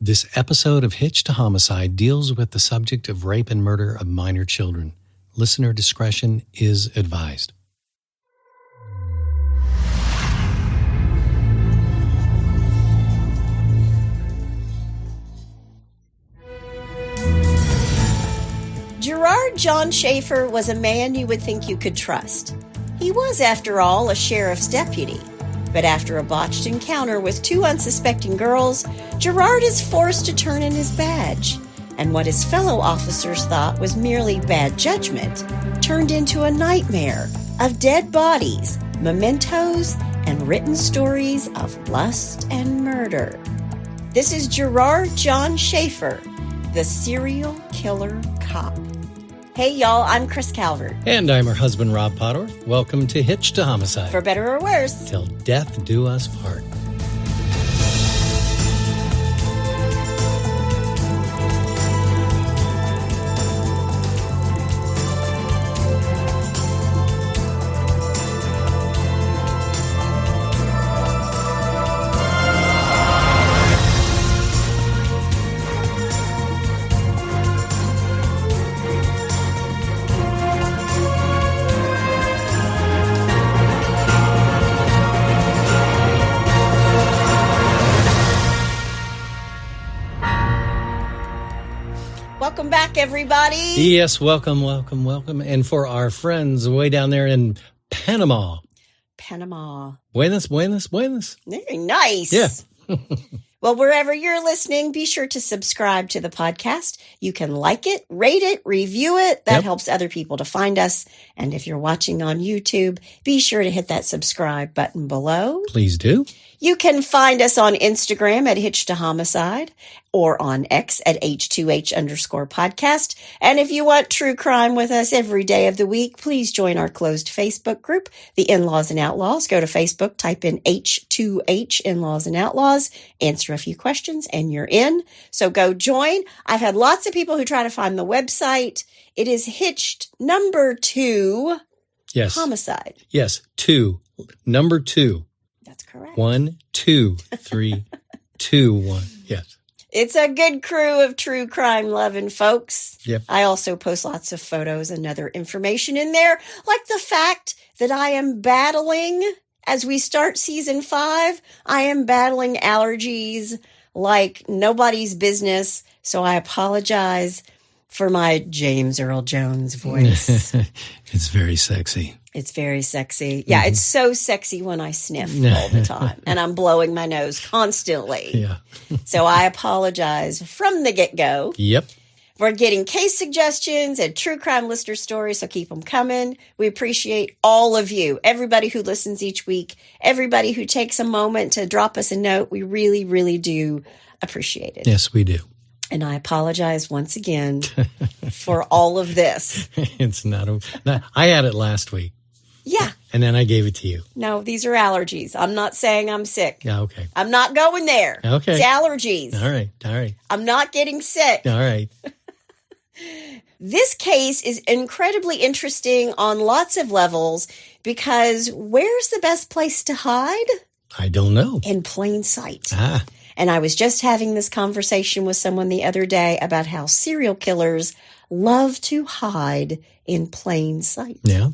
This episode of Hitch to Homicide deals with the subject of rape and murder of minor children. Listener discretion is advised. Gerard John Schaefer was a man you would think you could trust. He was, after all, a sheriff's deputy. But after a botched encounter with two unsuspecting girls, Gerard is forced to turn in his badge. And what his fellow officers thought was merely bad judgment turned into a nightmare of dead bodies, mementos, and written stories of lust and murder. This is Gerard John Schaefer, the serial killer cop. Hey, y'all, I'm Chris Calvert. And I'm her husband, Rob Potter. Welcome to Hitch to Homicide. For better or worse. Till death do us part. Welcome back, everybody. Yes, welcome. And for our friends way down there in Panama. Buenas. Very nice. Yeah. Well, wherever you're listening, be sure to subscribe to the podcast. You can like it, rate it, review it. That helps other people to find us. And if you're watching on YouTube, be sure to hit that subscribe button below. Please do. You can find us on Instagram at Hitch to Homicide or on X at H2H_podcast. And if you want true crime with us every day of the week, please join our closed Facebook group, The In-Laws and Outlaws. Go to Facebook, type in H2H In-Laws and Outlaws, answer a few questions, and you're in. So go join. I've had lots of people who try to find the website. It is Hitched number 2 Yes. Homicide. Yes, 2. Number 2. That's correct. 1, 2, 3, 2, 1. Yes. It's a good crew of true crime loving folks. Yep. I also post lots of photos and other information in there, like the fact that I am battling, as we start season 5, I am battling allergies like nobody's business. So I apologize for my James Earl Jones voice. It's very sexy. It's very sexy. Yeah, It's so sexy when I sniff all the time. And I'm blowing my nose constantly. Yeah. So I apologize from the get-go. Yep. We're getting case suggestions and true crime listener stories, so keep them coming. We appreciate all of you, everybody who listens each week, everybody who takes a moment to drop us a note. We really, really do appreciate it. Yes, we do. And I apologize once again for all of this. It's not. I had it last week. Yeah. And then I gave it to you. No, these are allergies. I'm not saying I'm sick. Yeah, okay. I'm not going there. Okay. It's allergies. All right. I'm not getting sick. All right. This case is incredibly interesting on lots of levels because where's the best place to hide? I don't know. In plain sight. Ah. And I was just having this conversation with someone the other day about how serial killers love to hide in plain sight. Yeah.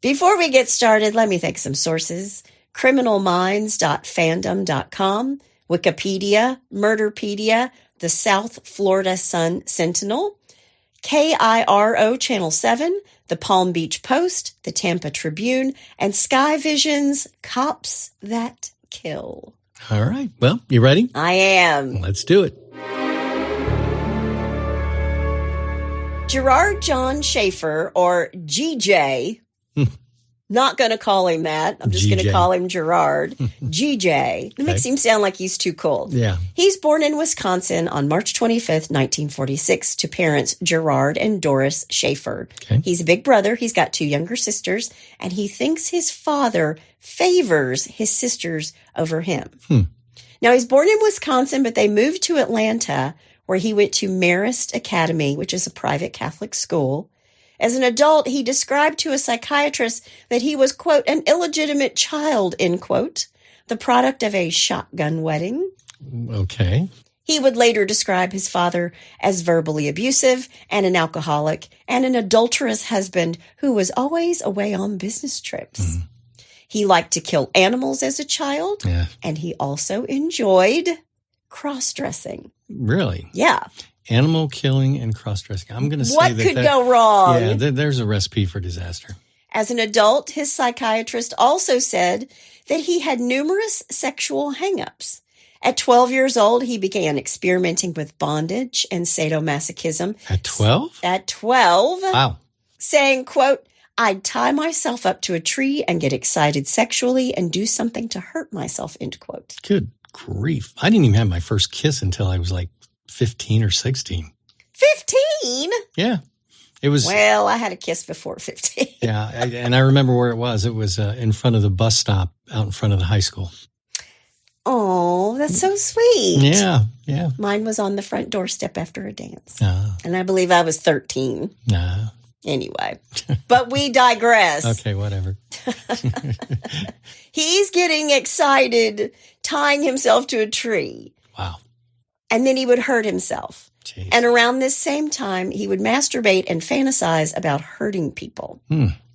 Before we get started, let me thank some sources. criminalminds.fandom.com, Wikipedia, Murderpedia, the South Florida Sun Sentinel, KIRO Channel 7, the Palm Beach Post, the Tampa Tribune, and Sky Vision's Cops That Kill. All right. Well, you ready? I am. Let's do it. Gerard John Schaefer, or GJ, not going to call him that. I'm just going to call him Gerard. GJ. It makes him sound like he's too cool. Yeah. He's born in Wisconsin on March 25th, 1946, to parents Gerard and Doris Schaefer. Okay. He's a big brother. He's got 2 younger sisters, and he thinks his father favors his sisters over him. Now, he's born in Wisconsin, but they moved to Atlanta, where he went to Marist Academy, which is a private Catholic school. As an adult, he described to a psychiatrist that he was, quote, an illegitimate child, end quote, the product of a shotgun wedding. Okay. He would later describe his father as verbally abusive and an alcoholic and an adulterous husband who was always away on business trips. Mm-hmm. He liked to kill animals as a child, and he also enjoyed cross-dressing. Really? Yeah. Animal killing and cross-dressing. I'm going to say what could go wrong? Yeah, there's a recipe for disaster. As an adult, his psychiatrist also said that he had numerous sexual hang-ups. At 12 years old, he began experimenting with bondage and sadomasochism. At 12? At 12. Wow. Saying, quote, I'd tie myself up to a tree and get excited sexually and do something to hurt myself, end quote. Good grief. I didn't even have my first kiss until I was like 15 or 16. 15? Yeah. It was. Well, I had a kiss before 15. Yeah. And I remember where it was. It was in front of the bus stop out in front of the high school. Oh, that's so sweet. Yeah, yeah. Mine was on the front doorstep after a dance. And I believe I was 13. Anyway, but we digress. Okay, whatever. He's getting excited, tying himself to a tree. Wow. And then he would hurt himself. Jeez. And around this same time, he would masturbate and fantasize about hurting people,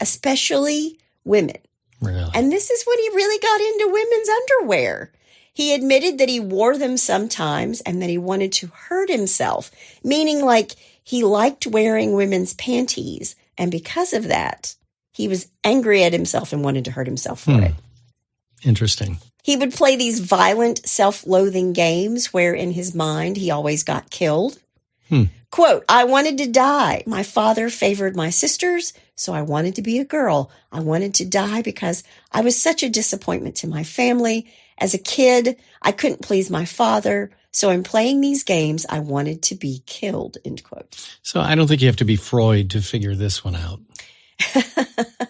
especially women. Really? And this is when he really got into women's underwear. He admitted that he wore them sometimes and that he wanted to hurt himself, meaning like he liked wearing women's panties. And because of that, he was angry at himself and wanted to hurt himself for it. Interesting. He would play these violent, self-loathing games where in his mind he always got killed. Quote, I wanted to die. My father favored my sisters, so I wanted to be a girl. I wanted to die because I was such a disappointment to my family. As a kid, I couldn't please my father, so in playing these games, I wanted to be killed, end quote. So I don't think you have to be Freud to figure this one out.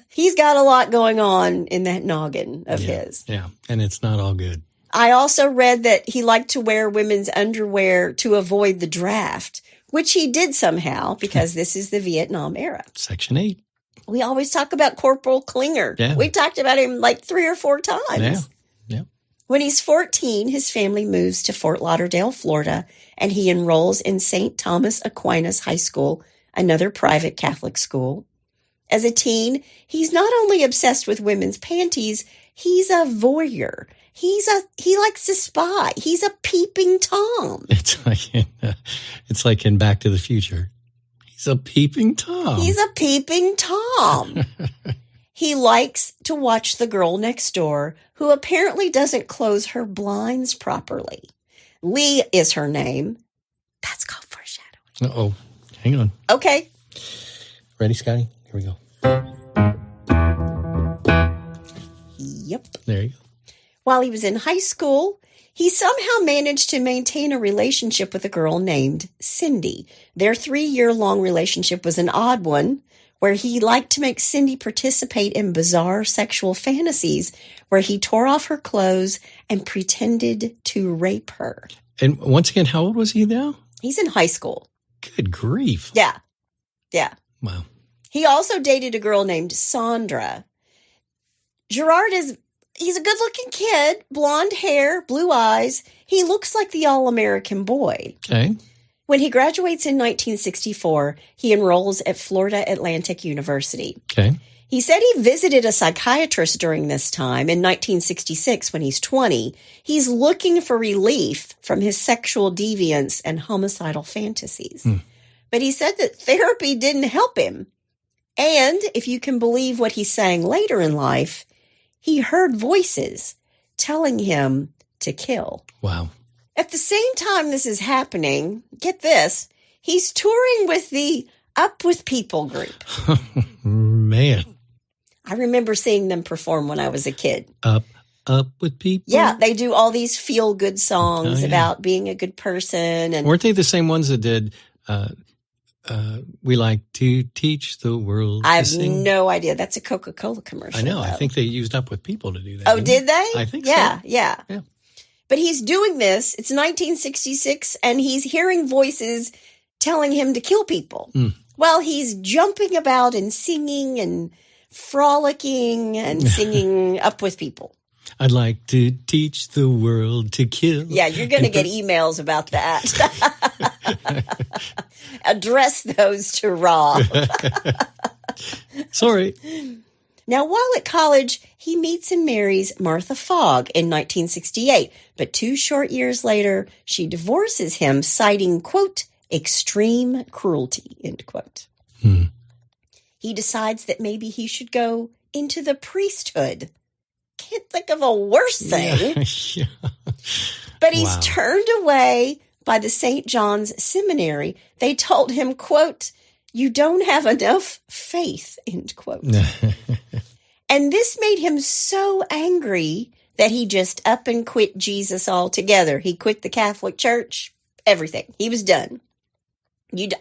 He's got a lot going on in that noggin of his. Yeah, and it's not all good. I also read that he liked to wear women's underwear to avoid the draft, which he did somehow because this is the Vietnam era. Section 8. We always talk about Corporal Klinger. Yeah. We talked about him like 3 or 4 times. Yeah. When he's 14, his family moves to Fort Lauderdale, Florida, and he enrolls in St. Thomas Aquinas High School, another private Catholic school. As a teen, he's not only obsessed with women's panties, he's a voyeur. He likes to spy. He's a peeping Tom. It's like in Back to the Future. He's a peeping Tom. He's a peeping Tom. He likes to watch the girl next door, who apparently doesn't close her blinds properly. Lee is her name. That's called foreshadowing. Uh-oh. Hang on. Okay. Ready, Scotty? Here we go. Yep. There you go. While he was in high school, he somehow managed to maintain a relationship with a girl named Cindy. Their 3-year-long relationship was an odd one, where he liked to make Cindy participate in bizarre sexual fantasies where he tore off her clothes and pretended to rape her. And once again, how old was he now? He's in high school. Good grief. Yeah. Wow. He also dated a girl named Sandra. Gerard he's a good-looking kid, blonde hair, blue eyes. He looks like the all-American boy. Okay. When he graduates in 1964, he enrolls at Florida Atlantic University. Okay. He said he visited a psychiatrist during this time in 1966 when he's 20. He's looking for relief from his sexual deviance and homicidal fantasies. But he said that therapy didn't help him. And if you can believe what he's saying later in life, he heard voices telling him to kill. Wow. At the same time this is happening, get this, he's touring with the Up With People group. Man. I remember seeing them perform when I was a kid. Up With People? Yeah, they do all these feel-good songs about being a good person. And weren't they the same ones that did We Like to Teach the World I to have Sing? No idea. That's a Coca-Cola commercial. I know. Though. I think they used Up With People to do that. Oh, did they? I think so. Yeah. But he's doing this. It's 1966, and he's hearing voices telling him to kill people. While he's jumping about and singing and frolicking and singing Up With People. I'd like to teach the world to kill. Yeah, you're going to get emails about that. Address those to Rob. Sorry. Now, while at college, he meets and marries Martha Fogg in 1968. But 2 short years later, she divorces him, citing, quote, extreme cruelty, end quote. He decides that maybe he should go into the priesthood. Can't think of a worse thing. Yeah. But he's turned away by the St. John's Seminary. They told him, quote, you don't have enough faith, end quote. And this made him so angry that he just up and quit Jesus altogether. He quit the Catholic Church, everything. He was done.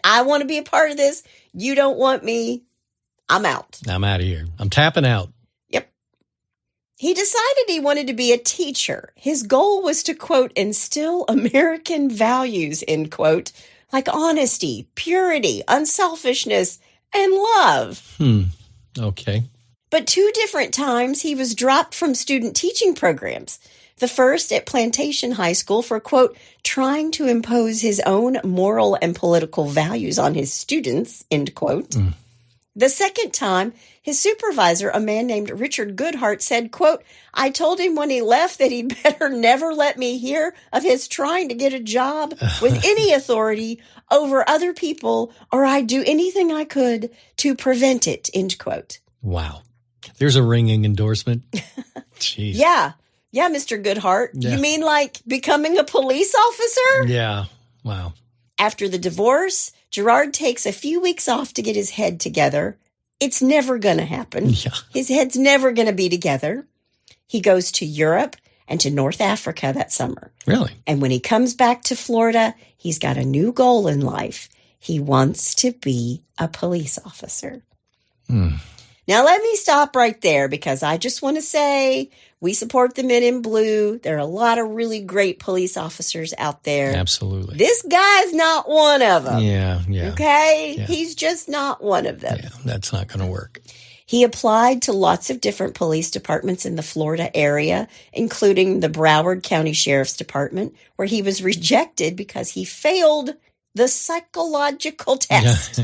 I want to be a part of this. You don't want me. I'm out. I'm out of here. I'm tapping out. Yep. He decided he wanted to be a teacher. His goal was to, quote, instill American values, end quote, like honesty, purity, unselfishness, and love. Okay. But 2 different times he was dropped from student teaching programs. The first at Plantation High School for, quote, trying to impose his own moral and political values on his students, end quote. The second time, his supervisor, a man named Richard Goodhart, said, quote, I told him when he left that he'd better never let me hear of his trying to get a job with any authority over other people, or I'd do anything I could to prevent it, end quote. Wow. There's a ringing endorsement. Jeez. Yeah, Mr. Goodhart. Yeah. You mean like becoming a police officer? Yeah. Wow. After the divorce, Gerard takes a few weeks off to get his head together. It's never going to happen. Yeah. His head's never going to be together. He goes to Europe and to North Africa that summer. Really? And when he comes back to Florida, he's got a new goal in life. He wants to be a police officer. Now, let me stop right there because I just want to say we support the men in blue. There are a lot of really great police officers out there. Absolutely. This guy's not one of them. Yeah. Okay? Yeah. He's just not one of them. Yeah, that's not going to work. He applied to lots of different police departments in the Florida area, including the Broward County Sheriff's Department, where he was rejected because he failed the psychological test.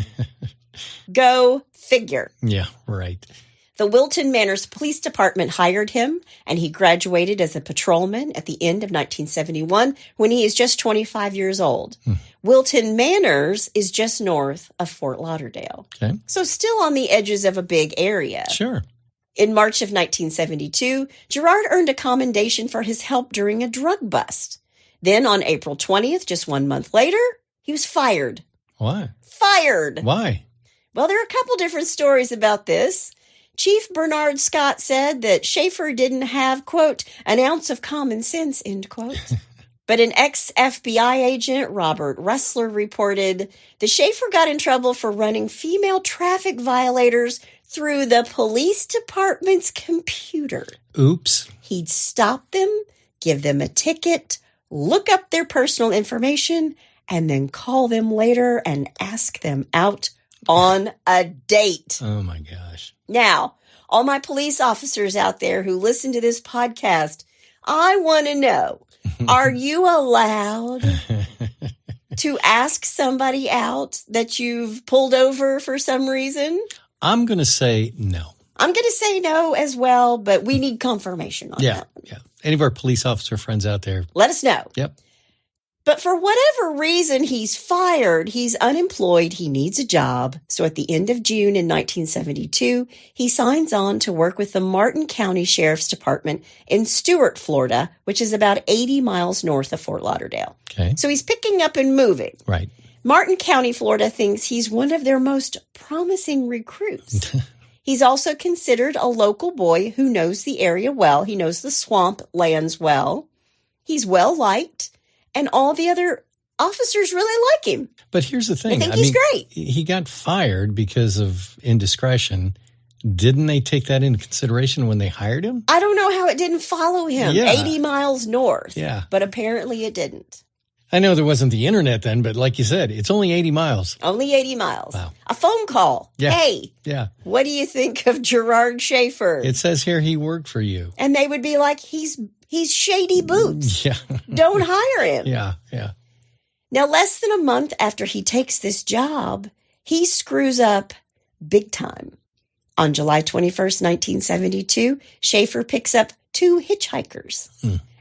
Go figure. Yeah, right. The Wilton Manors Police Department hired him, and he graduated as a patrolman at the end of 1971 when he is just 25 years old. Wilton Manors is just north of Fort Lauderdale. Okay. So still on the edges of a big area. Sure. In March of 1972, Gerard earned a commendation for his help during a drug bust. Then on April 20th, just 1 month later, he was fired. Why? Fired. Why? Well, there are a couple different stories about this. Chief Bernard Scott said that Schaefer didn't have, quote, an ounce of common sense, end quote. But an ex-FBI agent, Robert Ressler, reported that Schaefer got in trouble for running female traffic violators through the police department's computer. Oops. He'd stop them, give them a ticket, look up their personal information, and then call them later and ask them out on a date. Oh, my gosh. Now, all my police officers out there who listen to this podcast, I want to know, are you allowed to ask somebody out that you've pulled over for some reason? I'm going to say no. I'm going to say no as well, but we need confirmation on that. Yeah. Any of our police officer friends out there? Let us know. Yep. But for whatever reason, he's fired. He's unemployed. He needs a job. So at the end of June in 1972, he signs on to work with the Martin County Sheriff's Department in Stuart, Florida, which is about 80 miles north of Fort Lauderdale. Okay. So he's picking up and moving. Right. Martin County, Florida thinks he's one of their most promising recruits. He's also considered a local boy who knows the area well. He knows the swamp lands well. He's well-liked. And all the other officers really like him. But here's the thing. They think he's great. He got fired because of indiscretion. Didn't they take that into consideration when they hired him? I don't know how it didn't follow him 80 miles north. Yeah. But apparently it didn't. I know there wasn't the internet then, but like you said, it's only 80 miles. Only 80 miles. Wow. A phone call. Yeah. Hey, Yeah. what do you think of Gerard Schaefer? It says here he worked for you. And they would be like, he's shady boots. Yeah. Don't hire him. Yeah. Yeah. Now, less than a month after he takes this job, he screws up big time. On July 21st, 1972, Schaefer picks up 2 hitchhikers.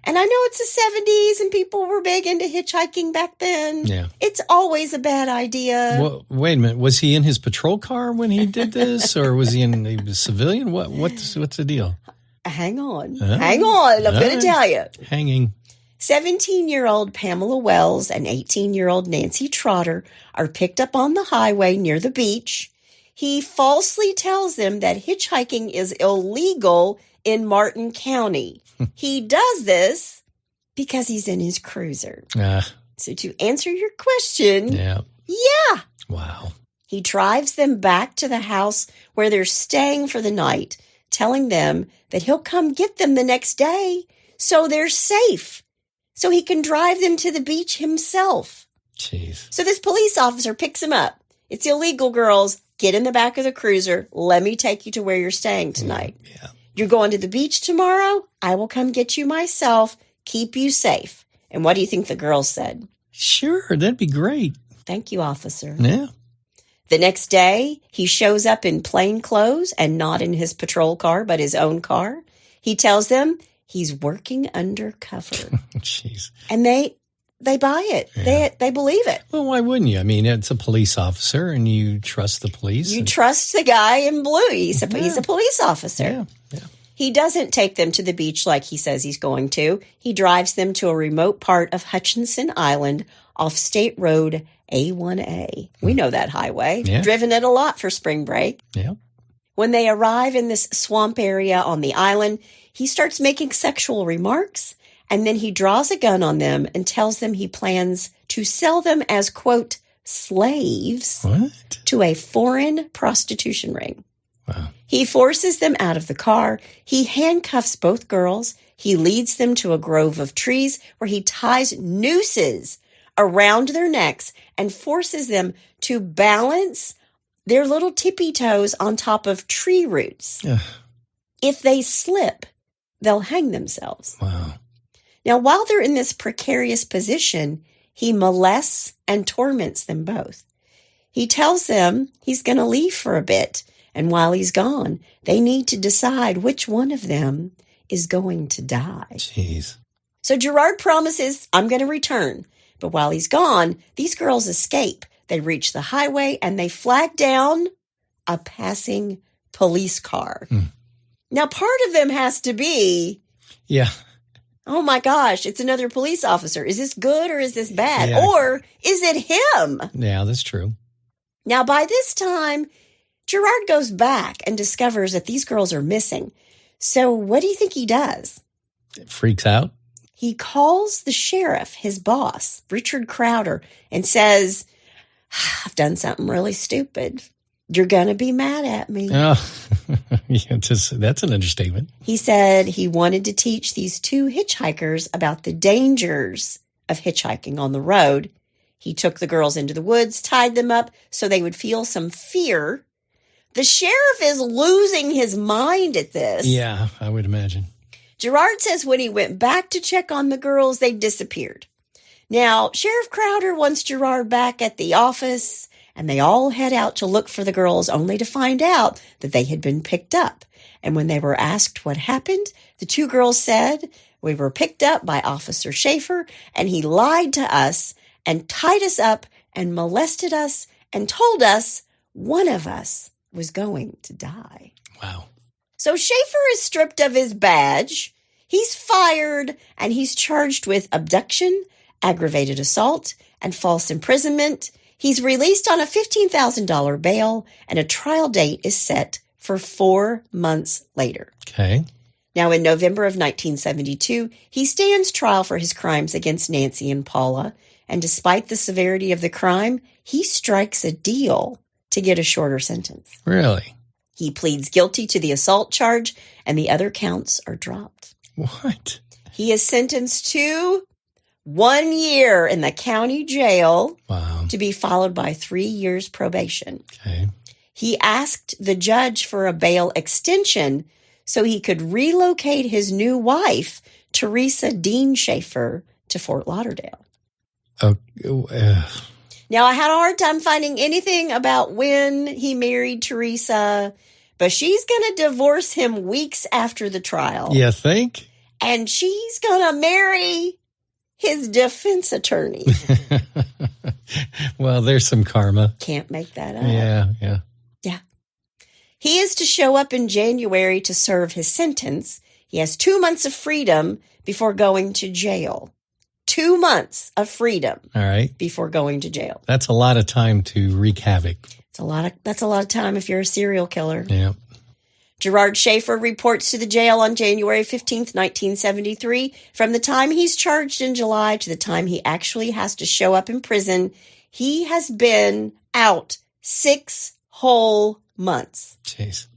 And I know it's the 70s and people were big into hitchhiking back then. Yeah. It's always a bad idea. Well, wait a minute. Was he in his patrol car when he did this, or was he in a civilian? What's the deal? Hang on. Hang on. I'm going to tell you. Hanging. 17-year-old Pamela Wells and 18-year-old Nancy Trotter are picked up on the highway near the beach. He falsely tells them that hitchhiking is illegal in Martin County. He does this because he's in his cruiser. So to answer your question, yeah. Wow. He drives them back to the house where they're staying for the night, telling them that he'll come get them the next day so they're safe, so he can drive them to the beach himself. Jeez. So this police officer picks him up. It's illegal, girls. Get in the back of the cruiser. Let me take you to where you're staying tonight. Yeah. You're going to the beach tomorrow? I will come get you myself, keep you safe. And what do you think the girls said? Sure, that'd be great. Thank you, officer. Yeah. The next day, he shows up in plain clothes and not in his patrol car, but his own car. He tells them he's working undercover. Jeez. And they buy it. Yeah. They believe it. Well, why wouldn't you? I mean, it's a police officer and you trust the police. You trust the guy in blue. He's a police officer. Yeah. He doesn't take them to the beach like he says he's going to. He drives them to a remote part of Hutchinson Island off State Road A1A. We know that highway. Yeah. Driven it a lot for spring break. Yeah. When they arrive in this swamp area on the island, he starts making sexual remarks, and then he draws a gun on them and tells them he plans to sell them as, quote, slaves to a foreign prostitution ring. Wow. He forces them out of the car. He handcuffs both girls. He leads them to a grove of trees where he ties nooses around their necks and forces them to balance their little tippy toes on top of tree roots. Ugh. If they slip, they'll hang themselves. Wow. Now, while they're in this precarious position, he molests and torments them both. He tells them he's going to leave for a bit, and while he's gone, they need to decide which one of them is going to die. Jeez. So Gerard promises, I'm going to return. But while he's gone, these girls escape. They reach the highway and they flag down a passing police car. Now, part of them has to be, oh my gosh, it's another police officer. Is this good or is this bad? Yeah. Or is it him? Yeah, that's true. Now, by this time, Gerard goes back and discovers that these girls are missing. So what do you think he does? It freaks out. He calls the sheriff, his boss, Richard Crowder, and says, I've done something really stupid. You're going to be mad at me. Oh, yeah, that's an understatement. He said he wanted to teach these 2 hitchhikers about the dangers of hitchhiking on the road. He took the girls into the woods, tied them up so they would feel some fear. The sheriff is losing his mind at this. Yeah, I would imagine. Gerard says when he went back to check on the girls, they disappeared. Now, Sheriff Crowder wants Gerard back at the office, and they all head out to look for the girls, only to find out that they had been picked up. And when they were asked what happened, the 2 girls said, we were picked up by Officer Schaefer, and he lied to us and tied us up and molested us and told us one of us was going to die. Wow. So Schaefer is stripped of his badge. He's fired, and he's charged with abduction, aggravated assault, and false imprisonment. He's released on a $15,000 bail, and a trial date is set for 4 months later. Okay. Now, in November of 1972, he stands trial for his crimes against Nancy and Paula, and despite the severity of the crime, he strikes a deal to get a shorter sentence. Really? He pleads guilty to the assault charge, and the other counts are dropped. What? He is sentenced to 1 year in the county jail. Wow. To be followed by 3 years probation. Okay. He asked the judge for a bail extension so he could relocate his new wife, Teresa Dean Schaefer, to Fort Lauderdale. Oh, Now, I had a hard time finding anything about when he married Teresa, but she's going to divorce him weeks after the trial. you think? And she's going to marry his defense attorney. Well, there's some karma. Can't make that up. Yeah. Yeah. He is to show up in January to serve his sentence. He has 2 months of freedom before going to jail. 2 months of freedom. All right. Before going to jail. That's a lot of time to wreak havoc. That's a lot of time if you're a serial killer. Yeah. Gerard Schaefer reports to the jail on January 15th, 1973. From the time he's charged in July to the time he actually has to show up in prison, he has been out 6 whole months. Jeez.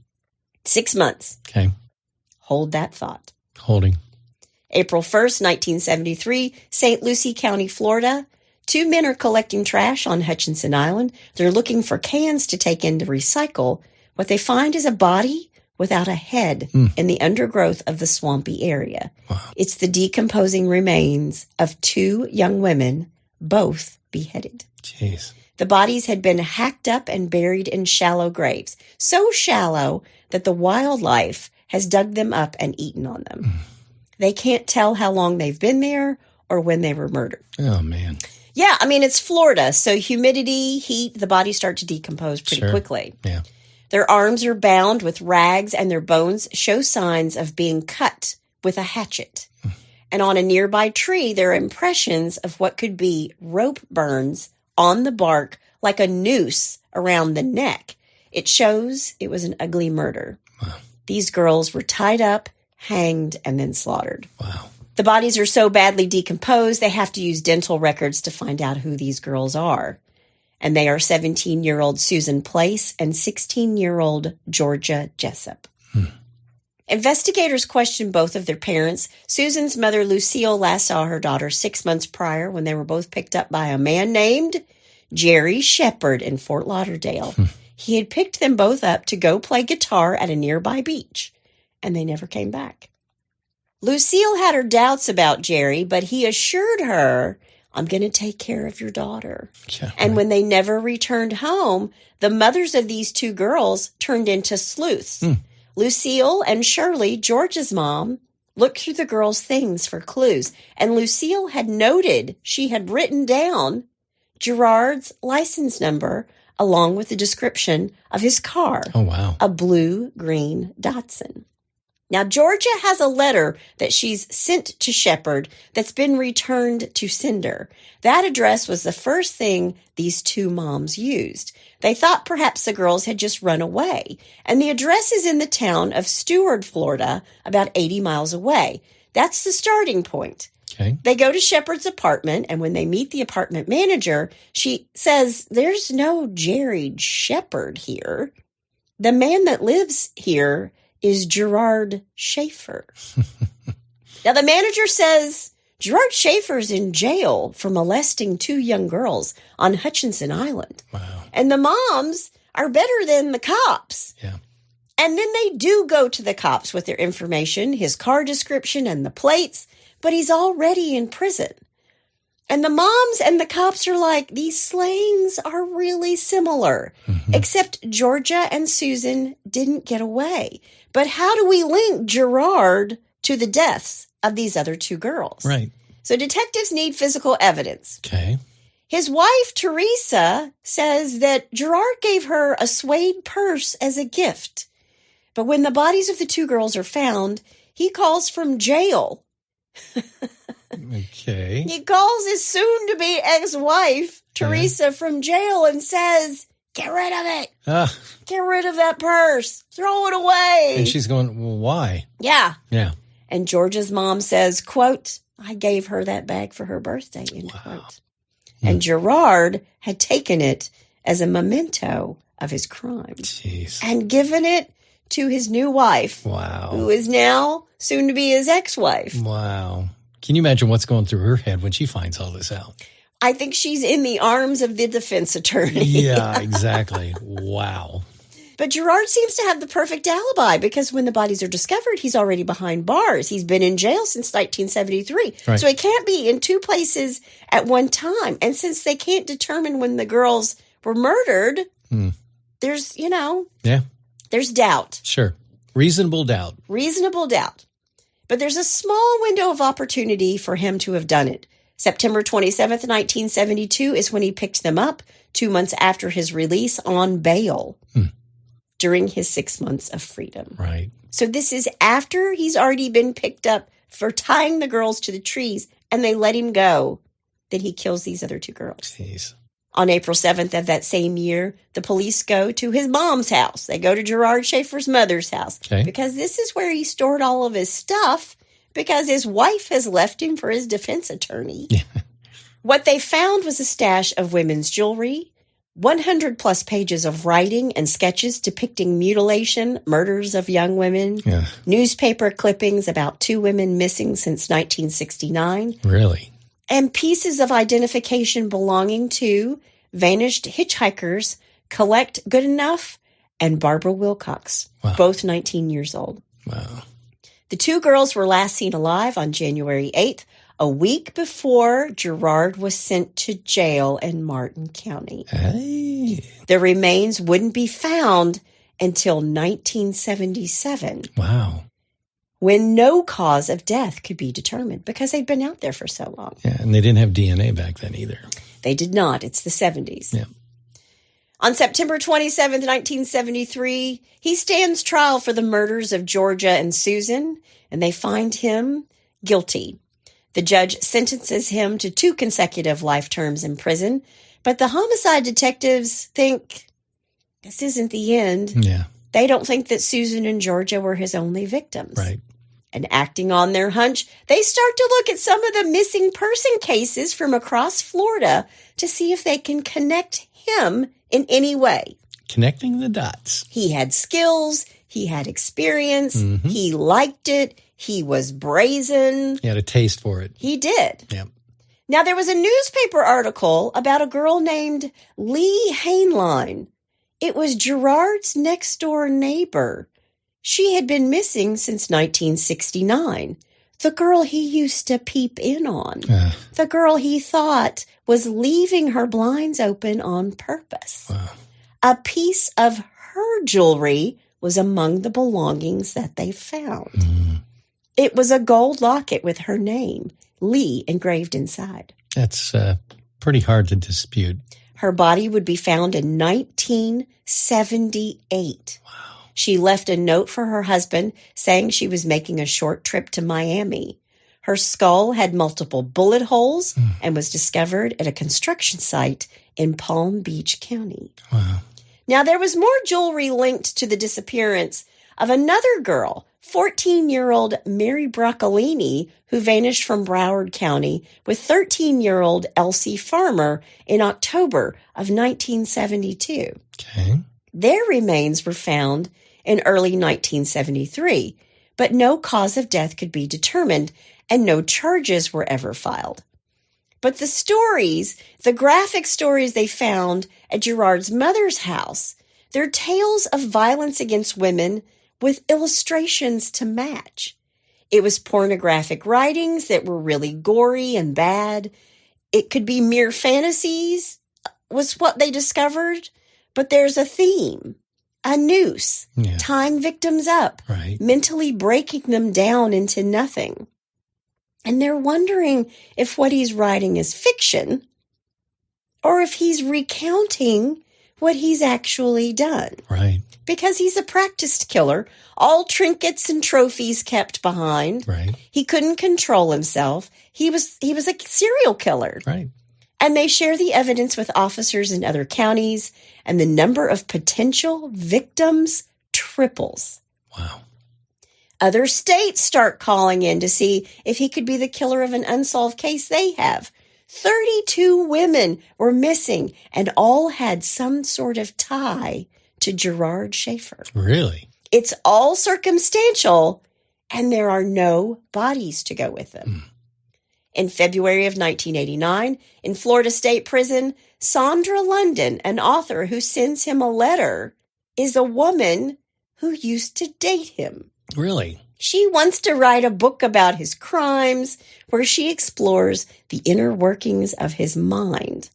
6 months. Okay. Hold that thought. Holding. April 1st, 1973, St. Lucie County, Florida. 2 men are collecting trash on Hutchinson Island. They're looking for cans to take in to recycle. What they find is a body without a head in the undergrowth of the swampy area. Wow. It's the decomposing remains of 2 young women, both beheaded. Jeez. The bodies had been hacked up and buried in shallow graves, so shallow that the wildlife has dug them up and eaten on them. They can't tell how long they've been there or when they were murdered. Oh, man. Yeah, I mean, it's Florida, so humidity, heat, the bodies start to decompose pretty quickly. Yeah. Their arms are bound with rags and their bones show signs of being cut with a hatchet. And on a nearby tree, there are impressions of what could be rope burns on the bark like a noose around the neck. It shows it was an ugly murder. Wow. These girls were tied up, hanged, and then slaughtered. Wow. The bodies are so badly decomposed, they have to use dental records to find out who these girls are. And they are 17-year-old Susan Place and 16-year-old Georgia Jessup. Investigators questioned both of their parents. Susan's mother, Lucille, last saw her daughter 6 months prior when they were both picked up by a man named Jerry Shepard in Fort Lauderdale. He had picked them both up to go play guitar at a nearby beach, and they never came back. Lucille had her doubts about Jerry, but he assured her, I'm going to take care of your daughter. Yeah, and when they never returned home, the mothers of these 2 girls turned into sleuths. Lucille and Shirley, George's mom, looked through the girls' things for clues, and Lucille had noted she had written down Gerard's license number along with the description of his car. Oh, wow. A blue-green Datsun. Now, Georgia has a letter that she's sent to Shepard that's been returned to sender. That address was the first thing these 2 moms used. They thought perhaps the girls had just run away, and the address is in the town of Stewart, Florida, about 80 miles away. That's the starting point. Okay. They go to Shepard's apartment, and when they meet the apartment manager, she says, there's no Jerry Shepard here. The man that lives here is Gerard Schaefer. Now, the manager says Gerard Schaefer's in jail for molesting 2 young girls on Hutchinson Island. Wow. And the moms are better than the cops. Yeah. And then they do go to the cops with their information, his car description and the plates, but he's already in prison. And the moms and the cops are like, these slangs are really similar, except Georgia and Susan didn't get away. But how do we link Gerard to the deaths of these other 2 girls? Right. So detectives need physical evidence. Okay. His wife, Teresa, says that Gerard gave her a suede purse as a gift. But when the bodies of the 2 girls are found, he calls from jail. Okay. He calls his soon-to-be ex-wife, Teresa, from jail and says, get rid of it. Get rid of that purse. Throw it away. And she's going, well, why? Yeah. Yeah. And Georgia's mom says, quote, I gave her that bag for her birthday, end quote. And Gerard had taken it as a memento of his crime. Jeez. And given it to his new wife. Wow. Who is now soon to be his ex-wife. Wow. Can you imagine what's going through her head when she finds all this out? I think she's in the arms of the defense attorney. Yeah, exactly. Wow. But Gerard seems to have the perfect alibi because when the bodies are discovered, he's already behind bars. He's been in jail since 1973. Right. So he can't be in two places at one time. And since they can't determine when the girls were murdered, there's, there's doubt. Sure. Reasonable doubt. Reasonable doubt. But there's a small window of opportunity for him to have done it. September 27th, 1972 is when he picked them up, 2 months after his release on bail during his 6 months of freedom. Right. So this is after he's already been picked up for tying the girls to the trees, and they let him go. Then he kills these other two girls. Jeez. On April 7th of that same year, the police go to his mom's house. They go to Gerard Schaefer's mother's house. Okay. Because this is where he stored all of his stuff because his wife has left him for his defense attorney. Yeah. What they found was a stash of women's jewelry, 100 plus pages of writing and sketches depicting mutilation, murders of young women, newspaper clippings about 2 women missing since 1969. Really? And pieces of identification belonging to vanished hitchhikers, Collect Goodenough and Barbara Wilcox, both 19 years old. Wow. The 2 girls were last seen alive on January 8th, a week before Gerard was sent to jail in Martin County. Hey. The remains wouldn't be found until 1977. Wow. When no cause of death could be determined because they'd been out there for so long. Yeah, and they didn't have DNA back then either. They did not. It's the 70s. Yeah. On September 27th, 1973, he stands trial for the murders of Georgia and Susan, and they find him guilty. The judge sentences him to 2 consecutive life terms in prison, but the homicide detectives think this isn't the end. Yeah. They don't think that Susan and Georgia were his only victims. Right. And acting on their hunch, they start to look at some of the missing person cases from across Florida to see if they can connect him in any way. Connecting the dots. He had skills. He had experience. He liked it. He was brazen. He had a taste for it. He did. Yeah. Now, there was a newspaper article about a girl named Lee Hainline. It was Gerard's next-door neighbor. She had been missing since 1969. The girl he used to peep in on. The girl he thought was leaving her blinds open on purpose. Wow. A piece of her jewelry was among the belongings that they found. It was a gold locket with her name, Lee, engraved inside. That's pretty hard to dispute. Her body would be found in 1978. Wow. She left a note for her husband saying she was making a short trip to Miami. Her skull had multiple bullet holes and was discovered at a construction site in Palm Beach County. Wow. Now, there was more jewelry linked to the disappearance of another girl, 14-year-old Mary Broccolini, who vanished from Broward County with 13-year-old Elsie Farmer in October of 1972. Okay. Their remains were found in early 1973, but no cause of death could be determined and no charges were ever filed. But the stories, the graphic stories they found at Gerard's mother's house, they're tales of violence against women with illustrations to match. It was pornographic writings that were really gory and bad. It could be mere fantasies, was what they discovered, but there's a theme, a noose, tying victims up, mentally breaking them down into nothing. And they're wondering if what he's writing is fiction or if he's recounting what he's actually done. Right. Because he's a practiced killer, all trinkets and trophies kept behind. Right. He couldn't control himself. He was a serial killer. Right. And they share the evidence with officers in other counties, and the number of potential victims triples. Wow. Other states start calling in to see if he could be the killer of an unsolved case they have. 32 women were missing, and all had some sort of tie to Gerard Schaefer. Really? It's all circumstantial, and there are no bodies to go with them. In February of 1989, in Florida State Prison, Sandra London, an author who sends him a letter, is a woman who used to date him. Really? She wants to write a book about his crimes where she explores the inner workings of his mind.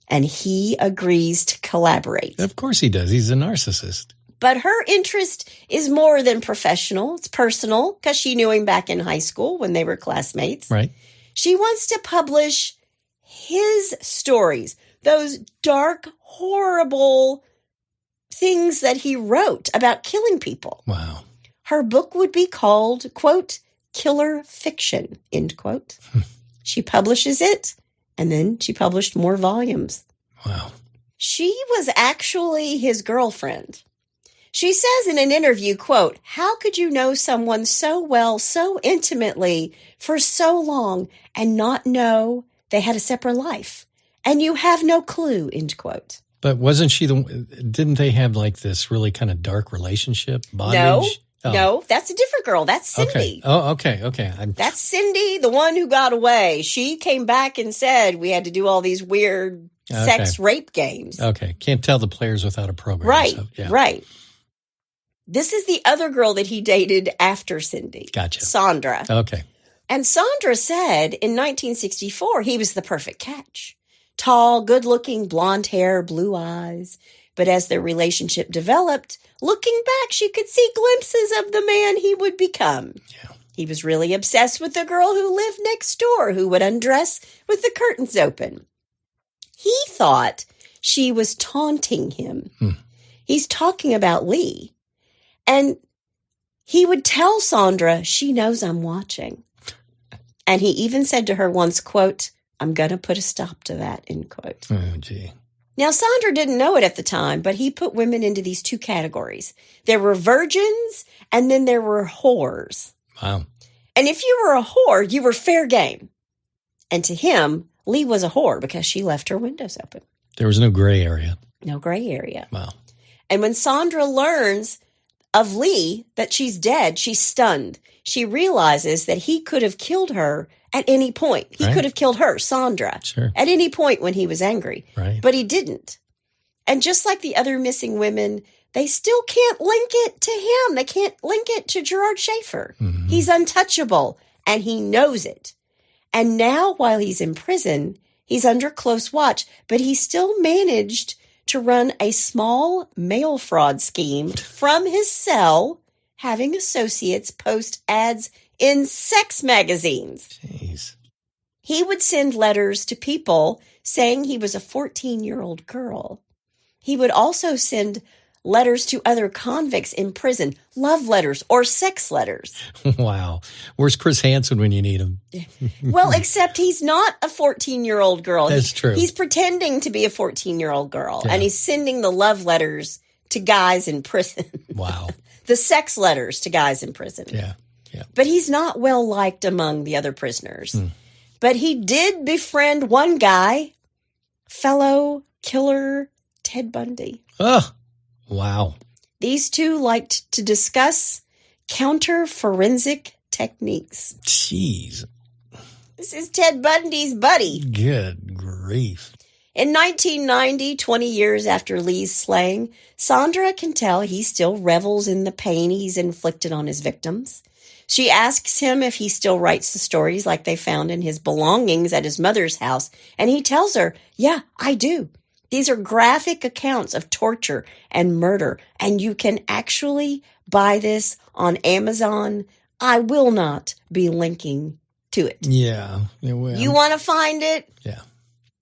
And he agrees to collaborate. Of course he does. He's a narcissist. But her interest is more than professional. It's personal because she knew him back in high school when they were classmates. Right. She wants to publish his stories, those dark, horrible things that he wrote about killing people. Wow. Her book would be called, quote, Killer Fiction, end quote. She publishes it, and then she published more volumes. Wow. She was actually his girlfriend. She says in an interview, quote, how could you know someone so well, so intimately, for so long, and not know they had a separate life? And you have no clue, end quote. But wasn't she didn't they have like this really kind of dark relationship? Bondage? No, that's a different girl. That's Cindy. Okay. Oh, okay. That's Cindy, the one who got away. She came back and said we had to do all these weird sex rape games. Okay. Can't tell the players without a program. Right, so, yeah. right. This is the other girl that he dated after Cindy. Gotcha. Sandra. Okay. And Sandra said in 1964 he was the perfect catch. Tall, good-looking, blonde hair, blue eyes. But as their relationship developed, looking back, she could see glimpses of the man he would become. Yeah. He was really obsessed with the girl who lived next door, who would undress with the curtains open. He thought she was taunting him. He's talking about Lee. And he would tell Sandra, she knows I'm watching. And he even said to her once, quote, I'm going to put a stop to that, end quote. Oh, gee. Now, Sandra didn't know it at the time, but he put women into these two categories. There were virgins, and then there were whores. Wow. And if you were a whore, you were fair game. And to him, Lee was a whore because she left her windows open. There was no gray area. No gray area. Wow. And when Sandra learns of Lee that she's dead, she's stunned. She realizes that he could have killed her at any point. He could have killed her, Sandra, at any point when he was angry. Right. But he didn't. And just like the other missing women, they still can't link it to him. They can't link it to Gerard Schaefer. Mm-hmm. He's untouchable, and he knows it. And now, while he's in prison, he's under close watch, but he still managed to run a small mail fraud scheme from his cell, having associates post ads in sex magazines. Jeez. He would send letters to people saying he was a 14-year-old girl. He would also send letters to other convicts in prison, love letters or sex letters. Wow. Where's Chris Hansen when you need him? Well, except he's not a 14-year-old girl. That's true. He's pretending to be a 14-year-old girl, and he's sending the love letters to guys in prison. Wow. The sex letters to guys in prison. Yeah. But he's not well liked among the other prisoners. But he did befriend one guy, fellow killer Ted Bundy. Oh, wow. These two liked to discuss counter-forensic techniques. Jeez. This is Ted Bundy's buddy. Good grief. In 1990, 20 years after Lee's slaying, Sandra can tell he still revels in the pain he's inflicted on his victims. She asks him if he still writes the stories like they found in his belongings at his mother's house, and he tells her, yeah, I do. These are graphic accounts of torture and murder, and you can actually buy this on Amazon. I will not be linking to it. Yeah. Well, you want to find it? Yeah.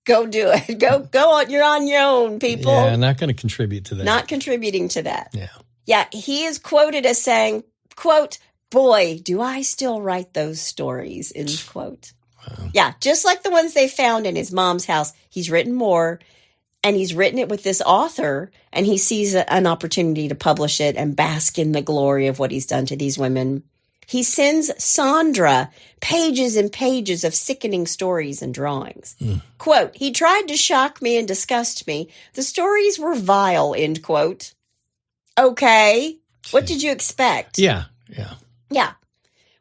Go do it. Go on. You're on your own, people. Yeah, not going to contribute to that. Not contributing to that. Yeah. Yeah, he is quoted as saying, quote, boy, do I still write those stories, end quote. Wow. Yeah, just like the ones they found in his mom's house, he's written more, and he's written it with this author, and he sees an opportunity to publish it and bask in the glory of what he's done to these women. He sends Sandra pages and pages of sickening stories and drawings. Quote, he tried to shock me and disgust me. The stories were vile, end quote. Okay, what did you expect? Yeah. Yeah.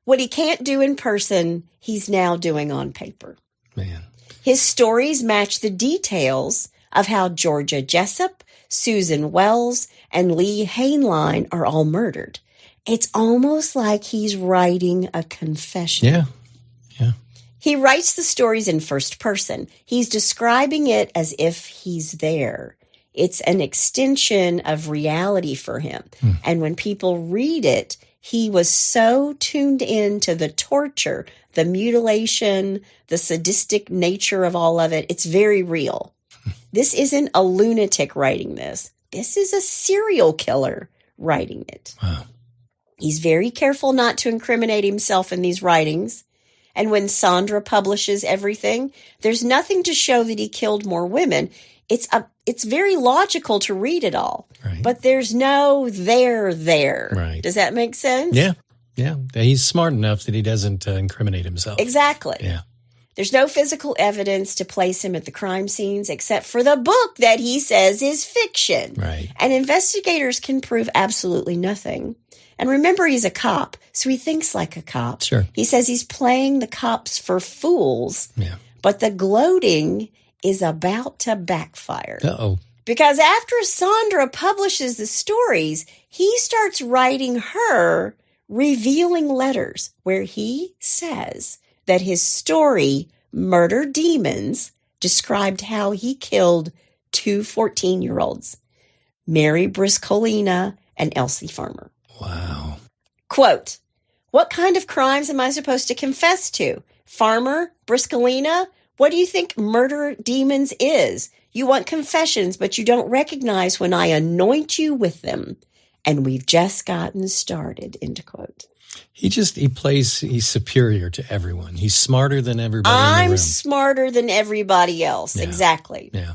What he can't do in person, he's now doing on paper. Man. His stories match the details of how Georgia Jessup, Susan Wells, and Lee Hainline are all murdered. It's almost like he's writing a confession. Yeah. He writes the stories in first person. He's describing it as if he's there. It's an extension of reality for him. And when people read it, he was so tuned in to the torture, the mutilation, the sadistic nature of all of it. It's very real. This isn't a lunatic writing this. This is a serial killer writing it. Wow. He's very careful not to incriminate himself in these writings. And when Sandra publishes everything, there's nothing to show that he killed more women. It's very logical to read it all. Right. But there's no there. Right. Does that make sense? Yeah. He's smart enough that he doesn't incriminate himself. Exactly. Yeah. There's no physical evidence to place him at the crime scenes except for the book that he says is fiction. Right. And investigators can prove absolutely nothing. And remember, he's a cop, so he thinks like a cop. Sure. He says he's playing the cops for fools. Yeah. But the gloating is about to backfire. Uh-oh. Because after Sandra publishes the stories, he starts writing her revealing letters where he says that his story, Murder Demons, described how he killed two 14-year-olds, Mary Briscolina and Elsie Farmer. Wow. Quote, "What kind of crimes am I supposed to confess to? Farmer? Briscolina? What do you think Murder Demons is? You want confessions, but you don't recognize when I anoint you with them. And we've just gotten started," end quote. He's superior to everyone. He's smarter than everybody in the room. I'm smarter than everybody else. Yeah. Exactly. Yeah.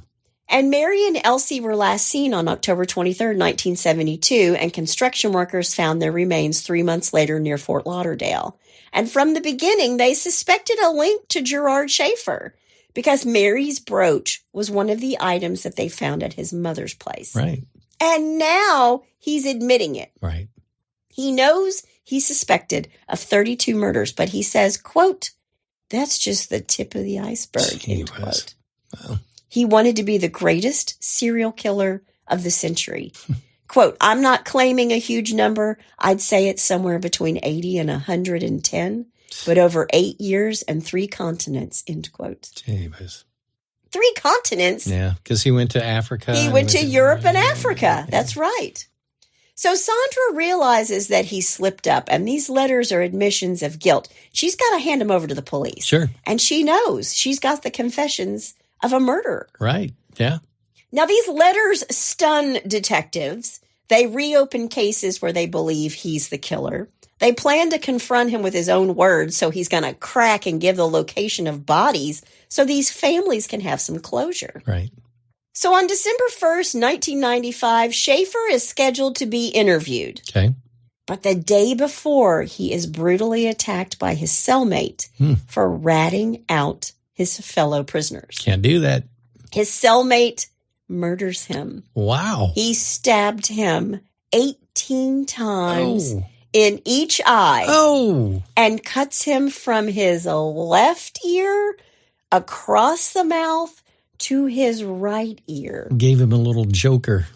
And Mary and Elsie were last seen on October 23rd, 1972, and construction workers found their remains 3 months later near Fort Lauderdale. And from the beginning, they suspected a link to Gerard Schaefer because Mary's brooch was one of the items that they found at his mother's place. Right. And now he's admitting it. Right. He knows he's suspected of 32 murders, but he says, quote, "That's just the tip of the iceberg," end quote. Wow. He wanted to be the greatest serial killer of the century. Quote, "I'm not claiming a huge number. I'd say it's somewhere between 80 and 110, but over 8 years and 3 continents," end quote. Jeebus. 3 continents? Yeah, because he went to Africa. He went to Europe and Africa. That's right. So Sandra realizes that he slipped up, and these letters are admissions of guilt. She's got to hand him over to the police. Sure. And she knows she's got the confessions of a murderer. Right. Yeah. Now, these letters stun detectives. They reopen cases where they believe he's the killer. They plan to confront him with his own words, so he's going to crack and give the location of bodies so these families can have some closure. Right. So on December 1st, 1995, Schaefer is scheduled to be interviewed. Okay. But the day before, he is brutally attacked by his cellmate for ratting out his fellow prisoners. Can't do that. His cellmate murders him. Wow. He stabbed him 18 times in each eye and cuts him from his left ear across the mouth to his right ear. Gave him a little joker.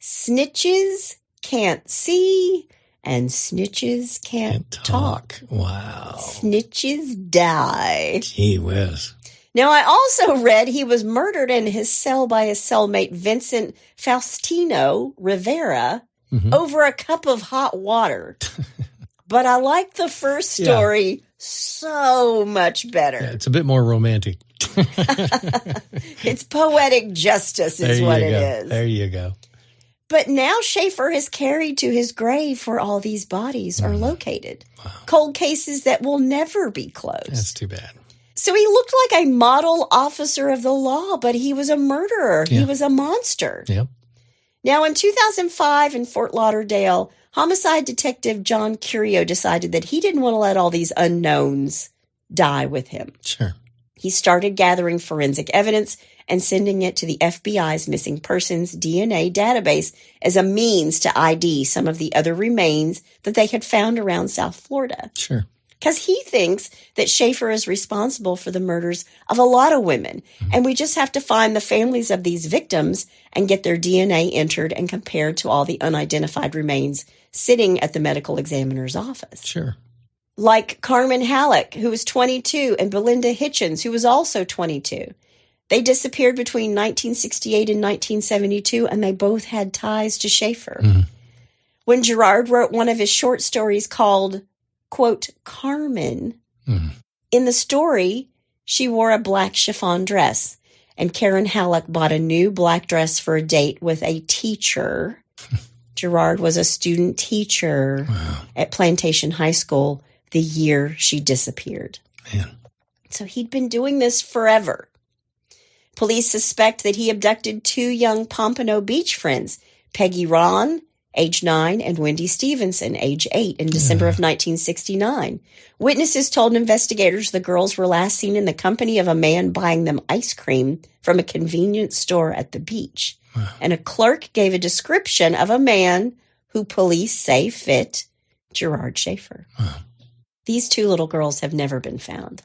Snitches can't see and snitches can't talk. Wow. Snitches die. Gee whiz. Now, I also read he was murdered in his cell by his cellmate Vincent Faustino Rivera over a cup of hot water. But I like the first story so much better. Yeah, it's a bit more romantic. It's poetic justice is what it is. There you go. But now Schaefer is carried to his grave where all these bodies are located. Wow. Cold cases that will never be closed. That's too bad. So he looked like a model officer of the law, but he was a murderer. Yeah. He was a monster. Yep. Now, in 2005 in Fort Lauderdale, homicide detective John Curio decided that he didn't want to let all these unknowns die with him. Sure. He started gathering forensic evidence and sending it to the FBI's missing persons DNA database as a means to ID some of the other remains that they had found around South Florida. Sure. because he thinks that Schaefer is responsible for the murders of a lot of women. And we just have to find the families of these victims and get their DNA entered and compared to all the unidentified remains sitting at the medical examiner's office. Sure. Like Carmen Halleck, who was 22, and Belinda Hitchens, who was also 22. They disappeared between 1968 and 1972, and they both had ties to Schaefer. When Gerard wrote one of his short stories called, quote, Carmen, in the story, she wore a black chiffon dress, and Karen Halleck bought a new black dress for a date with a teacher. Gerard was a student teacher at Plantation High School the year she disappeared. Man. So he'd been doing this forever. Police suspect that he abducted two young Pompano Beach friends, Peggy Ron, age 9, and Wendy Stevenson, age 8, in December of 1969. Witnesses told investigators the girls were last seen in the company of a man buying them ice cream from a convenience store at the beach. And a clerk gave a description of a man who police say fit Gerard Schaefer. These two little girls have never been found.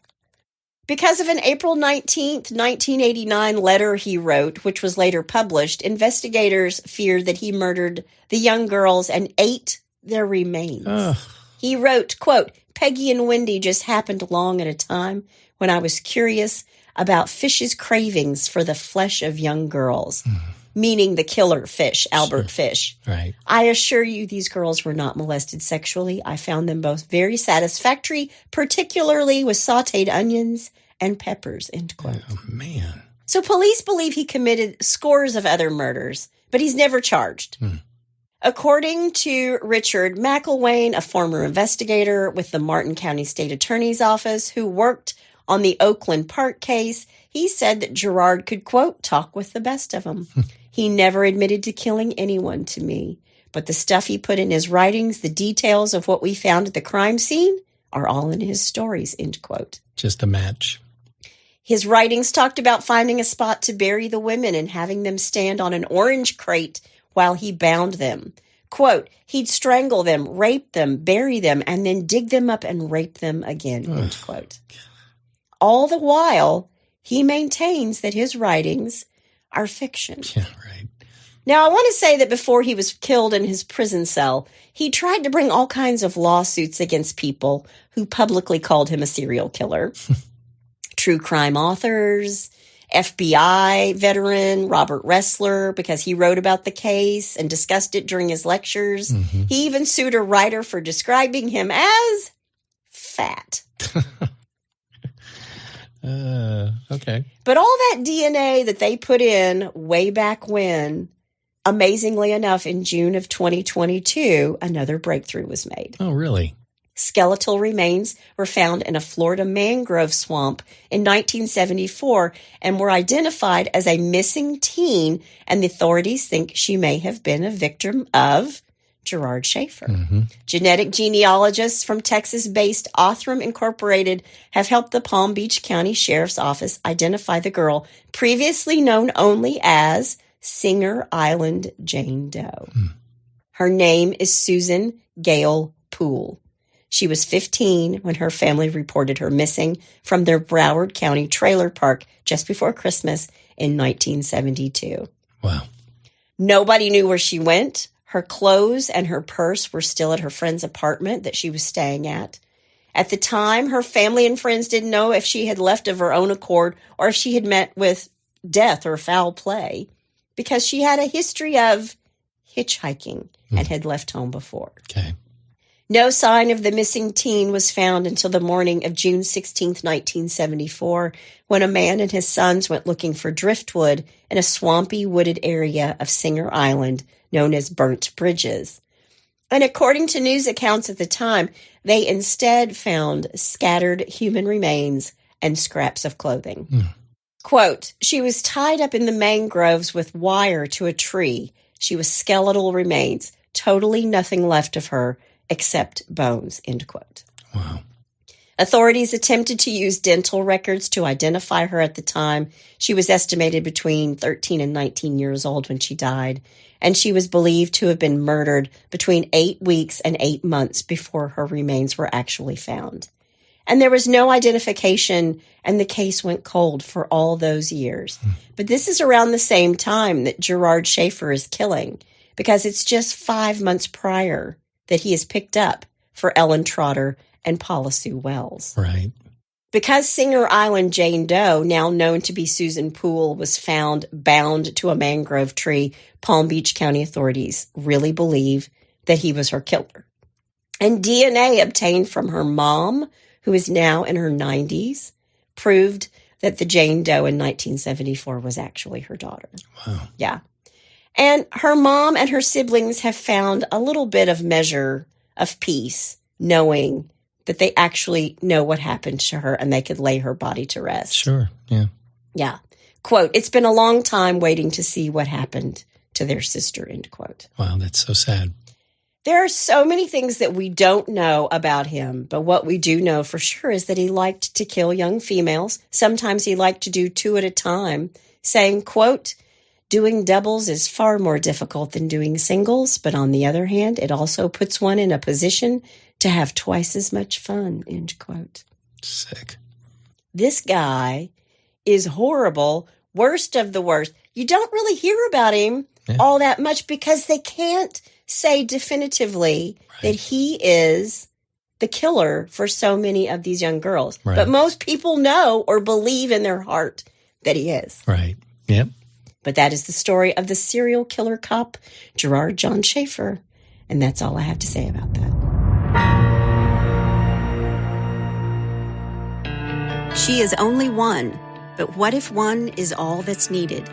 Because of an April 19th, 1989 letter he wrote, which was later published, investigators feared that he murdered the young girls and ate their remains. He wrote, quote, Peggy and Wendy just happened along at a time when I was curious about fish's cravings for the flesh of young girls, meaning the killer fish, Albert Fish. Right. I assure you these girls were not molested sexually. I found them both very satisfactory, particularly with sautéed onions and peppers, end quote. Oh, man. So police believe he committed scores of other murders, but he's never charged. According to Richard McElwain, a former investigator with the Martin County State Attorney's Office who worked on the Oakland Park case, he said that Gerard could, quote, talk with the best of them. He never admitted to killing anyone to me, but the stuff he put in his writings, the details of what we found at the crime scene, are all in his stories, end quote. Just a match. His writings talked about finding a spot to bury the women and having them stand on an orange crate while he bound them. Quote, he'd strangle them, rape them, bury them, and then dig them up and rape them again, end quote. All the while, he maintains that his writings are fiction. Yeah, right. Now, I want to say that before he was killed in his prison cell, he tried to bring all kinds of lawsuits against people who publicly called him a serial killer. True crime authors, FBI veteran Robert Ressler, because he wrote about the case and discussed it during his lectures. He even sued a writer for describing him as fat. Okay. But all that DNA that they put in way back when, amazingly enough, in June of 2022, another breakthrough was made. Oh, really? Skeletal remains were found in a Florida mangrove swamp in 1974 and were identified as a missing teen, and the authorities think she may have been a victim of Gerard Schaefer. Genetic genealogists from Texas-based Othram Incorporated have helped the Palm Beach County Sheriff's Office identify the girl previously known only as Singer Island Jane Doe. Her name is Susan Gale Poole. She was 15 when her family reported her missing from their Broward County trailer park just before Christmas in 1972. Wow. Nobody knew where she went. Her clothes and her purse were still at her friend's apartment that she was staying at. At the time, her family and friends didn't know if she had left of her own accord or if she had met with death or foul play, because she had a history of hitchhiking and had left home before. Okay. No sign of the missing teen was found until the morning of June 16, 1974, when a man and his sons went looking for driftwood in a swampy, wooded area of Singer Island known as Burnt Bridges. And according to news accounts at the time, they instead found scattered human remains and scraps of clothing. Quote, she was tied up in the mangroves with wire to a tree. She was skeletal remains, totally nothing left of her except bones, end quote. Wow. Authorities attempted to use dental records to identify her at the time. She was estimated between 13 and 19 years old when she died, and she was believed to have been murdered between 8 weeks and 8 months before her remains were actually found. And there was no identification, and the case went cold for all those years. But this is around the same time that Gerard Schaefer is killing, because it's just 5 months prior that he is picked up for Ellen Trotter and Paula Sue Wells. Right. Because Singer Island Jane Doe, now known to be Susan Poole, was found bound to a mangrove tree, Palm Beach County authorities really believe that he was her killer. And DNA obtained from her mom, who is now in her 90s, proved that the Jane Doe in 1974 was actually her daughter. Wow. Yeah. And her mom and her siblings have found a little bit of measure of peace, knowing that they actually know what happened to her and they could lay her body to rest. Sure, yeah. Yeah. Quote, "It's been a long time waiting to see what happened to their sister," end quote. Wow, that's so sad. There are so many things that we don't know about him, but what we do know for sure is that he liked to kill young females. Sometimes he liked to do 2 at a time, saying, quote, "Doing doubles is far more difficult than doing singles, but on the other hand, it also puts one in a position to have twice as much fun," end quote. Sick. This guy is horrible, worst of the worst. You don't really hear about him all that much because they can't say definitively that he is the killer for so many of these young girls. Right. But most people know or believe in their heart that he is. Right. Yep. But that is the story of the serial killer cop, Gerard John Schaefer. And that's all I have to say about that. She is only one, but what if one is all that's needed?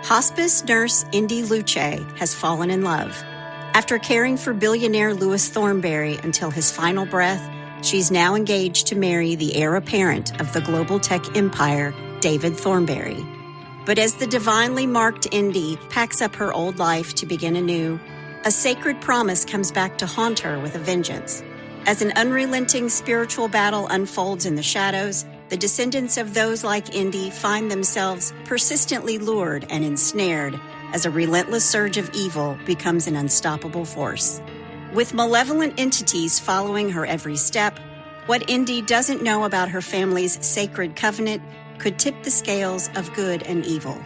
Hospice nurse Indy Luce has fallen in love. After caring for billionaire Louis Thornberry until his final breath, she's now engaged to marry the heir apparent of the global tech empire, David Thornberry. But as the divinely marked Indy packs up her old life to begin anew, a sacred promise comes back to haunt her with a vengeance. As an unrelenting spiritual battle unfolds in the shadows, the descendants of those like Indy find themselves persistently lured and ensnared as a relentless surge of evil becomes an unstoppable force. With malevolent entities following her every step, what Indy doesn't know about her family's sacred covenant could tip the scales of good and evil.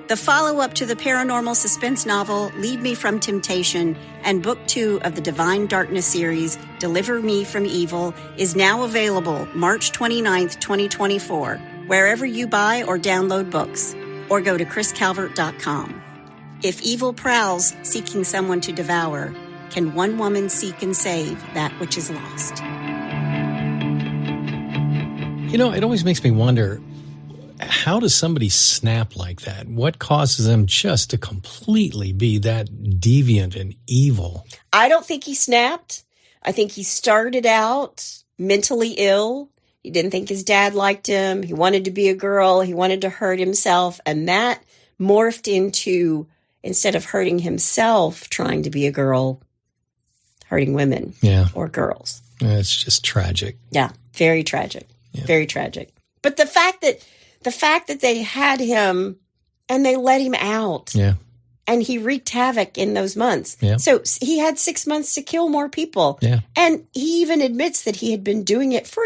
The follow-up to the paranormal suspense novel Lead Me from Temptation and Book 2 of the Divine Darkness series, Deliver Me from Evil, is now available March 29th, 2024, wherever you buy or download books, or go to chriscalvert.com. If evil prowls seeking someone to devour, can one woman seek and save that which is lost? You know, it always makes me wonder, how does somebody snap like that? What causes them just to completely be that deviant and evil? I don't think he snapped. I think he started out mentally ill. He didn't think his dad liked him. He wanted to be a girl. He wanted to hurt himself. And that morphed into, instead of hurting himself, trying to be a girl, hurting women or girls. It's just tragic. Yeah, very tragic. Yeah. Very tragic. But the fact that they had him and they let him out. Yeah. And he wreaked havoc in those months. Yeah. So he had 6 months to kill more people. Yeah. And he even admits that he had been doing it for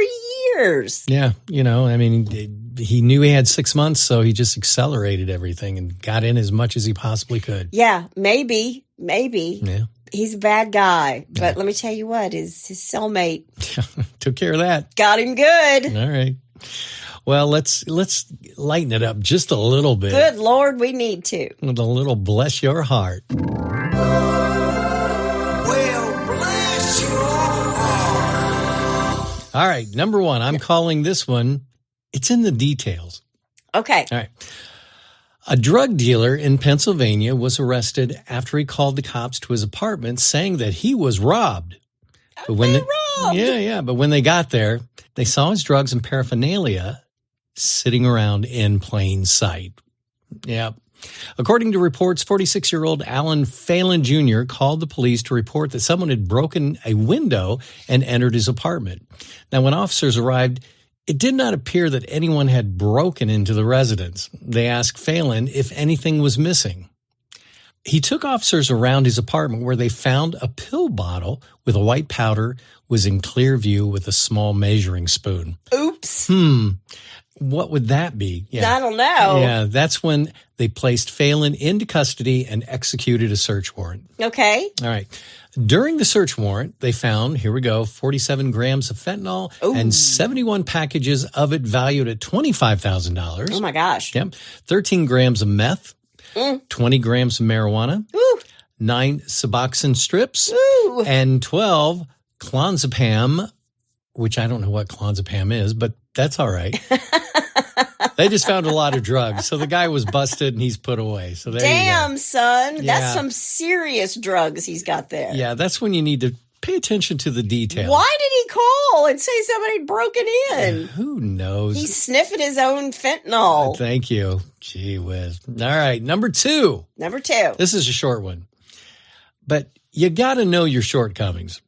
years. Yeah. You know, I mean, he knew he had 6 months, so he just accelerated everything and got in as much as he possibly could. Yeah, maybe. Yeah. He's a bad guy. But let me tell you what, his cellmate took care of that. Got him good. All right. Well, let's lighten it up just a little bit. Good Lord, we need to. With a little bless your heart. Well, bless your heart. All right, number one, I'm calling this one, it's in the details. Okay. All right. A drug dealer in Pennsylvania was arrested after he called the cops to his apartment saying that he was robbed. But robbed? Yeah. But when they got there, they saw his drugs and paraphernalia sitting around in plain sight. Yeah. According to reports, 46-year-old Alan Phelan Jr. called the police to report that someone had broken a window and entered his apartment. Now, when officers arrived, it did not appear that anyone had broken into the residence. They asked Phelan if anything was missing. He took officers around his apartment where they found a pill bottle with a white powder was in clear view with a small measuring spoon. Oops. What would that be? Yeah. I don't know. Yeah, that's when they placed Phelan into custody and executed a search warrant. Okay. All right. During the search warrant, they found, here we go, 47 grams of fentanyl and 71 packages of it valued at $25,000. Oh, my gosh. Yep. 13 grams of meth, 20 grams of marijuana, 9 Suboxone strips, and 12 clonazepam, which I don't know what clonazepam is, but that's all right. They just found a lot of drugs. So the guy was busted and he's put away. So there Damn, you go. son. Yeah. That's some serious drugs he's got there. Yeah, that's when you need to pay attention to the details. Why did he call and say somebody had broken in? Who knows? He's sniffing his own fentanyl. Thank you. Gee whiz. All right, number 2. Number 2. This is a short one. But you got to know your shortcomings.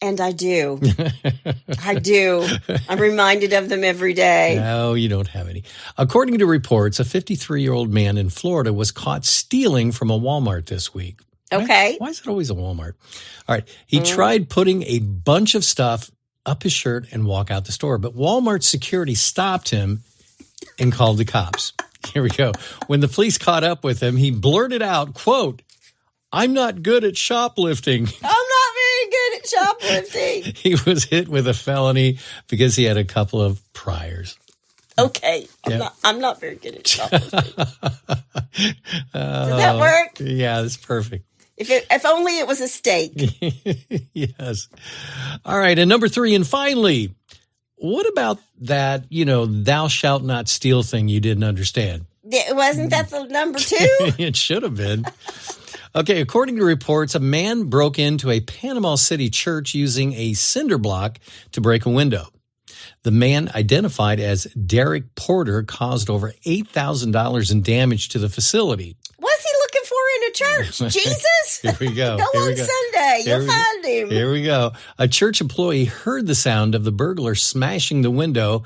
And I do. I do. I'm reminded of them every day. No, you don't have any. According to reports, a 53-year-old man in Florida was caught stealing from a Walmart this week. Okay. Why is it always a Walmart? All right. He tried putting a bunch of stuff up his shirt and walk out the store, but Walmart security stopped him and called the cops. Here we go. When the police caught up with him, he blurted out, quote, "I'm not good at shoplifting." I'm not very good at shoplifting. He was hit with a felony because he had a couple of priors. Okay. I'm not very good at shoplifting. Does that work? Yeah, that's perfect. If only it was a steak. Yes. All right. And number 3, and finally, what about that, thou shalt not steal thing you didn't understand? Wasn't that the number 2? It should have been. Okay, according to reports, a man broke into a Panama City church using a cinder block to break a window. The man, identified as Derek Porter, caused over $8,000 in damage to the facility. What's he looking for in a church? Jesus? Here we go. Go on Sunday. You'll find him. Here we go. A church employee heard the sound of the burglar smashing the window,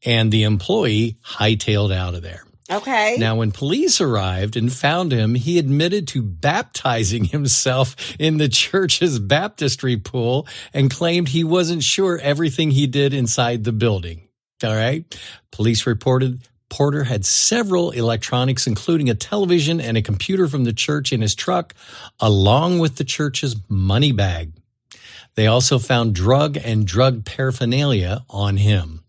and the employee hightailed out of there. Okay. Now, when police arrived and found him, he admitted to baptizing himself in the church's baptistry pool and claimed he wasn't sure everything he did inside the building. All right. Police reported Porter had several electronics, including a television and a computer from the church in his truck, along with the church's money bag. They also found drug and drug paraphernalia on him.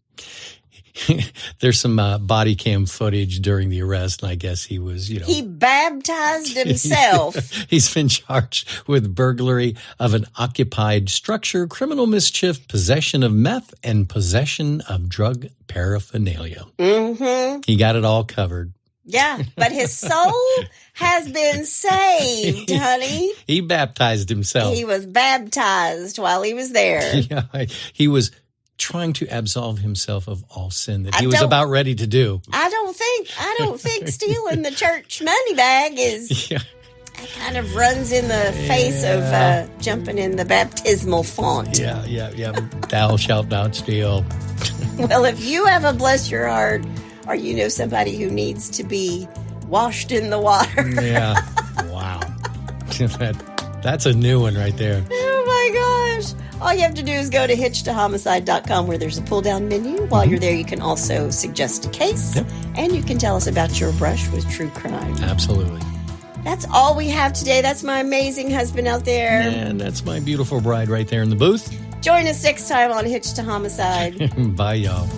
There's some body cam footage during the arrest, and I guess he was, He baptized himself. He's been charged with burglary of an occupied structure, criminal mischief, possession of meth, and possession of drug paraphernalia. Mm-hmm. He got it all covered. Yeah, but his soul has been saved, honey. He baptized himself. He was baptized while he was there. Yeah, he was trying to absolve himself of all sin that he was about ready to do. I don't think stealing the church money bag is It kind of runs in the face of jumping in the baptismal font. Yeah. Thou shalt not steal. Well, if you have a bless your heart, or you know somebody who needs to be washed in the water. Yeah. Wow. That's a new one right there. Oh my gosh. All you have to do is go to hitchtohomicide.com where there's a pull-down menu. While you're there, you can also suggest a case. Yep. And you can tell us about your brush with true crime. Absolutely. That's all we have today. That's my amazing husband out there. And that's my beautiful bride right there in the booth. Join us next time on Hitch to Homicide. Bye, y'all.